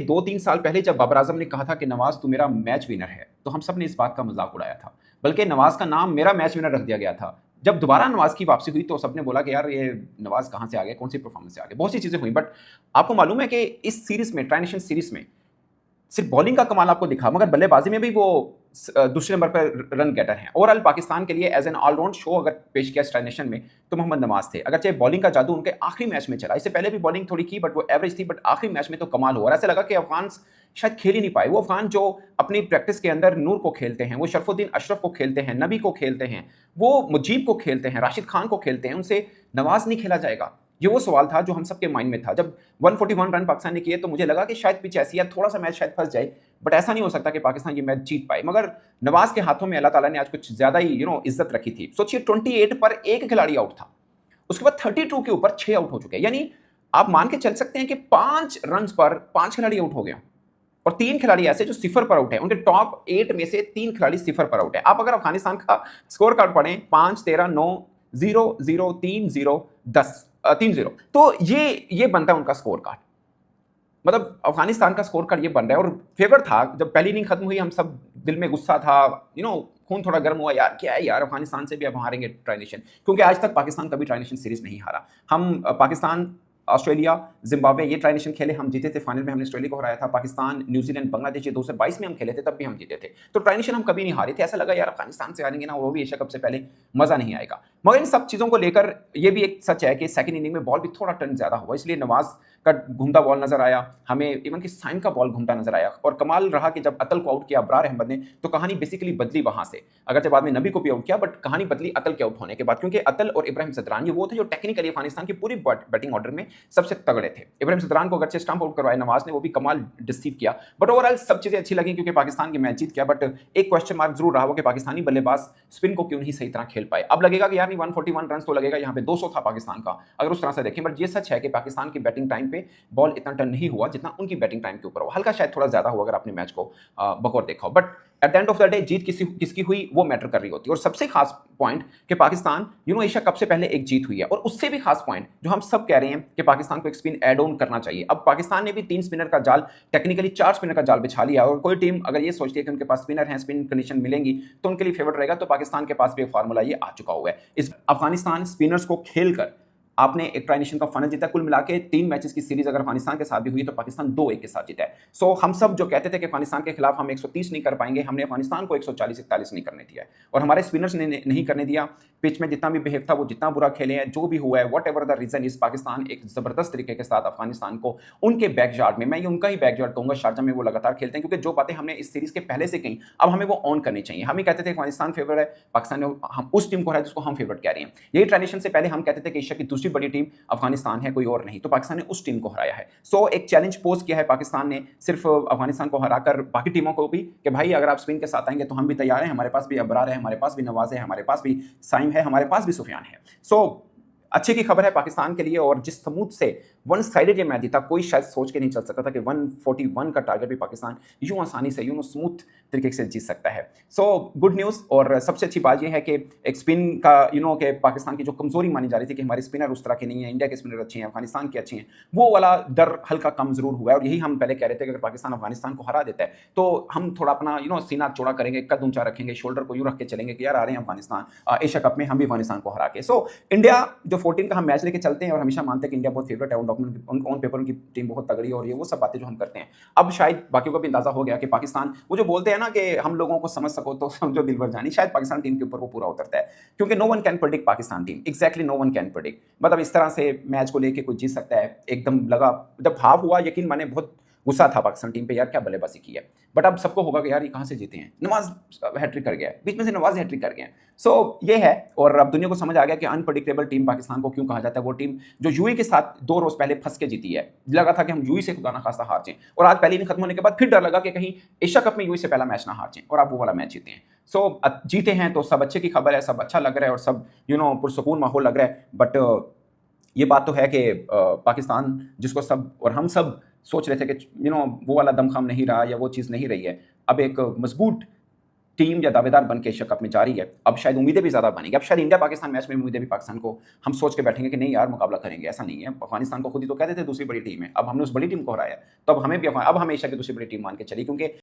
2-3 साल पहले जब बाबर आजम ने कहा था कि नवाज तू मेरा मैच विनर है, तो हम सब ने इस बात का मजाक उड़ाया था। बल्कि नवाज का नाम मेरा मैच विनर रख दिया गया था। जब दोबारा नवाज की वापसी हुई तो सबने बोला कि यार ये नवाज कहाँ से आ गया, कौन सी परफॉर्मेंस से आ गया, बहुत सी चीजें हुई। बट आपको मालूम है कि इस सीरीज में, ट्राई नेशन सीरीज में, सिर्फ बॉलिंग का कमाल आपको दिखा, मगर बल्लेबाजी में भी वो दूसरे नंबर पर रन गेटर हैं। ओवरऑल पाकिस्तान के लिए एज एन ऑलराउंड शो अगर पेश किया ट्राई नेशन में तो मोहम्मद नवाज थे। अगर चाहे बॉलिंग का जादू उनके आखिरी मैच में चला, इससे पहले भी बॉलिंग थोड़ी की बट वो एवरेज थी, बट आखिरी मैच में तो कमाल हुआ। ऐसा लगा कि अफगान शायद खेल ही नहीं पाए। वो अफगान जो अपनी प्रैक्टिस के अंदर नूर को खेलते हैं, वो शरफुद्दीन अशरफ को खेलते हैं, नबी को खेलते हैं, वो मुजीब को खेलते हैं, राशिद खान को खेलते हैं, उनसे नवाज नहीं खेला जाएगा। ये वो सवाल था जो हम सबके माइंड में था। जब 141 रन पाकिस्तान ने किए तो मुझे लगा कि शायद पिच ऐसी है, थोड़ा सा मैच शायद फंस जाए, बट ऐसा नहीं हो सकता कि पाकिस्तान ये मैच जीत पाए। मगर नवाज के हाथों में अल्लाह ताला ने आज कुछ ज्यादा ही इज्जत रखी थी। सोचिए 28 पर एक खिलाड़ी आउट था, उसके बाद 32 के ऊपर 6 आउट हो चुके हैं। यानी आप मान के चल सकते हैं कि 5 रन पर 5 खिलाड़ी आउट हो गया, और 3 खिलाड़ी ऐसे जो सिफर पर आउट है। उनके टॉप 8 में से 3 खिलाड़ी सिफर पर आउट है। आप अगर अफगानिस्तान का स्कोर कार्ड पढ़ें, 5, 13, 9, 0, 0, 3, 0, 10, 3, 0, तो ये बनता है उनका स्कोर कार्ड। मतलब अफगानिस्तान का स्कोर कार्ड ये बन रहा है। और फेवर था, जब पहली इनिंग खत्म हुई हम सब दिल में गुस्सा था, खून थोड़ा गर्म हुआ, यार क्या है यार, अफगानिस्तान से भी अब हारेंगे ट्राई नेशन, क्योंकि आज तक पाकिस्तान कभी ट्राई नेशन सीरीज नहीं हारा। हम पाकिस्तान, ऑस्ट्रेलिया, जिम्बाब्वे ये ट्राई नेशन खेले, हम जीते थे। फाइनल में हमने ऑस्ट्रेलिया को हराया था। पाकिस्तान, न्यूजीलैंड, बांग्लादेश, ये 2022 में हम खेले थे, तब भी हम जीते थे। तो ट्राई नेशन हम कभी नहीं हारे थे। ऐसा लगा यार अफगानिस्तान से हारेंगे ना, वो भी एशिया कप से पहले, मजा नहीं आएगा। मगर इन सब चीजों को लेकर ये भी एक सच है कि सेकंड इनिंग में बॉल भी थोड़ा टर्न ज्यादा हुआ, इसलिए नवाज का घूमता बॉल नजर आया हमें, इवन कि साइम का बॉल घूमता नजर आया। और कमाल रहा कि जब अतल को आउट किया अबरार अहमद ने, तो कहानी बेसिकली बदली वहां से। अगरचे बाद में नबी को भी आउट किया, बट कहानी बदली अतल के आउट होने के बाद, क्योंकि अतल और इब्राहिम सदरान ये वो थे जो टेक्निकली अफगानिस्तान की पूरी बैटिंग ऑर्डर में सबसे तगड़े थे। इब्राहिम सदरान को अगरचे स्टंप आउट करवाया नवाज ने, वो भी कमाल डिसीव किया। बट ओवरऑल सब चीजें अच्छी लगी क्योंकि पाकिस्तान की मैच जीत गया। बट एक क्वेश्चन मार्क जरूर रहा हो कि पाकिस्तानी बल्लेबाज स्पिन को क्यों नहीं सही तरह खेल पाए। अब लगेगा कि यार 141 रन तो लगेगा, यहाँ पे 200 था पाकिस्तान का, अगर उस तरह से देखें। बट ये सच है कि पाकिस्तान की बैटिंग टाइम पे बॉल इतना टर्न नहीं हुआ जितना उनकी बैटिंग टाइम के ऊपर हुआ। हल्का शायद थोड़ा ज्यादा हुआ अगर आपने मैच को बगौर देखा हो। But at the end of the day जीत किसकी हुई वो मैटर कर रही होती है। और सबसे खास पॉइंट कि पाकिस्तान एशिया कप से पहले एक जीत हुई है। और उससे भी खास पॉइंट जो हम सब कह रहे हैं कि पाकिस्तान को एक स्पिन एड ऑन करना चाहिए। अब पाकिस्तान ने भी 3 स्पिनर का जाल, टेक्निकली 4 स्पिनर का जाल बिछा लिया। और कोई टीम अगर ये सोचती है कि उनके पास स्पिनर हैं, स्पिन कंडीशन मिलेंगी तो उनके लिए फेवरेट रहेगा, तो पाकिस्तान के पास भी एक फार्मूला ये आ चुका हुआ है। इस अफगानिस्तान स्पिनर्स को खेलकर आपने एक ट्राई नेशन का फाइनल जीता। कुल मिला के 3 मैचेस की सीरीज अगर अफगानिस्तान के साथ भी हुई तो पाकिस्तान 2-1 के साथ जीता है। सो हम सब जो कहते थे कि अफगानिस्तान के खिलाफ हम 130 नहीं कर पाएंगे, हमने अफगानिस्तान को 140-41 नहीं करने दिया है। और हमारे स्पिनर्स ने नहीं करने दिया। पिच में जितना भी बिहेव था, वो जितना बुरा खेले हैं, जो भी हुआ है, whatever the reason is, Pakistan एक जबरदस्त तरीके के साथ अफगानिस्तान को उनके बैकयार्ड में, मैं ये उनका ही बैकयार्ड कहूंगा, शारजा में वो लगातार खेलते हैं। क्योंकि जो बातें हमने इस सीरीज के पहले से कही, अब हमें वो ऑन करनी चाहिए। हम ही कहते थे अफगानिस्तान फेवरेट है, पाकिस्तान ने हम उस टीम को हराया जिसको हम फेवरेट कह रहे हैं। यही ट्राई नेशन से पहले हम कहते थे कि एशिया की दूसरी बड़ी टीम अफगानिस्तान है, कोई और नहीं, तो पाकिस्तान ने उस टीम को हराया है। सो एक चैलेंज पोज किया है पाकिस्तान ने सिर्फ अफगानिस्तान को हराकर बाकी टीमों को भी कि भाई अगर आप स्पिन के साथ आएंगे तो हम भी तैयार हैं, हमारे पास भी अबरार है, हमारे पास भी नवाज है, हमारे पास भी साइम है, हमारे पास भी सुफियान है। सो अच्छे की खबर है पाकिस्तान के लिए। और जिस समूथ से वन साइडेड ये मैच जीता, कोई शायद सोच के नहीं चल सकता था कि 141 का टारगेट भी पाकिस्तान यूं आसानी से स्मूथ तरीके से जीत सकता है। So good news. और सबसे अच्छी बात यह है कि एक स्पिन का के पाकिस्तान की जो कमजोरी मानी जा रही थी कि हमारे स्पिनर उस तरह के नहीं है, इंडिया के स्पिनर अच्छे हैं, अफगानिस्तान के अच्छे हैं, वो वाला डर हल्का कम जरूर हुआ है। और यही हम पहले कह रहे थे कि अगर पाकिस्तान अफगानिस्तान को हरा देता है तो हम थोड़ा अपना सीना चौड़ा करेंगे, कद ऊंचा रखेंगे, शोल्डर को यूं रख के चलेंगे कि यार आ रहे हैं अफगानिस्तान एशिया कप में, हम भी अफगानिस्तान को हरा के। सो इंडिया जो 14 का हम मैच लेके चलते हैं और हमेशा मानते हैं कि इंडिया बहुत फेवरेट है, ऑन पेपर उनकी टीम बहुत तगड़ी है, और ये वो सब बातें जो हम करते हैं। अब शायद बाकियों को भी अंदाजा हो गया कि पाकिस्तान, वो जो बोलते हैं ना कि हम लोगों को समझ सको तो समझो दिल भर जानी, शायद पाकिस्तान टीम के ऊपर वो पूरा उतरता है। क्योंकि no one can predict Pakistan team, exactly no one can predict. मतलब इस तरह से मैच को लेके कोई जीत सकता है, एकदम लगा जब हाफ हुआ, यकीन माने बहुत गुस्सा था पाकिस्तान टीम पे, यार क्या बल्लेबाजी की है। बट अब सबको होगा कि यार ये कहाँ से जीते हैं, नवाज हैट्रिक कर गया है, बीच में से नवाज हैट्रिक कर गया है। सो ये है। और अब दुनिया को समझ आ गया कि अनप्रेडिक्टेबल टीम पाकिस्तान को क्यों कहा जाता है। वो टीम जो यूएई के साथ 2 रोज पहले फंस के जीती है, लगा था कि हम यूएई से खुदा ना खास्ता हार जाएं, और आज पहली इनिंग खत्म होने के बाद फिर डर लगा कि कहीं एशिया कप में यूएई से पहला मैच ना हार जाएं, और आप वो वाला मैच जीते हैं। सो जीते हैं तो सब अच्छे की खबर है, सब अच्छा लग रहा है और सब पुरसकून माहौल लग रहा है। बट ये बात तो है कि पाकिस्तान जिसको सब और हम सब सोच रहे थे कि वो वाला दमखम नहीं रहा या वो चीज़ नहीं रही है, अब एक मजबूत टीम या दावेदार बन के एशिया कप में जा रही है, अब शायद उम्मीदें भी ज़्यादा बनेंगी। अब शायद इंडिया पाकिस्तान मैच में उम्मीदें भी पाकिस्तान को हम सोच के बैठेंगे कि नहीं यार मुकाबला करेंगे, ऐसा नहीं है। अफगानिस्तान को खुद ही तो कहते थे दूसरी बड़ी टीम है, अब हमने उस बड़ी टीम को हराया, तो अब हमें भी अब हम एशिया की दूसरी बड़ी टीम मान के चली, क्योंकि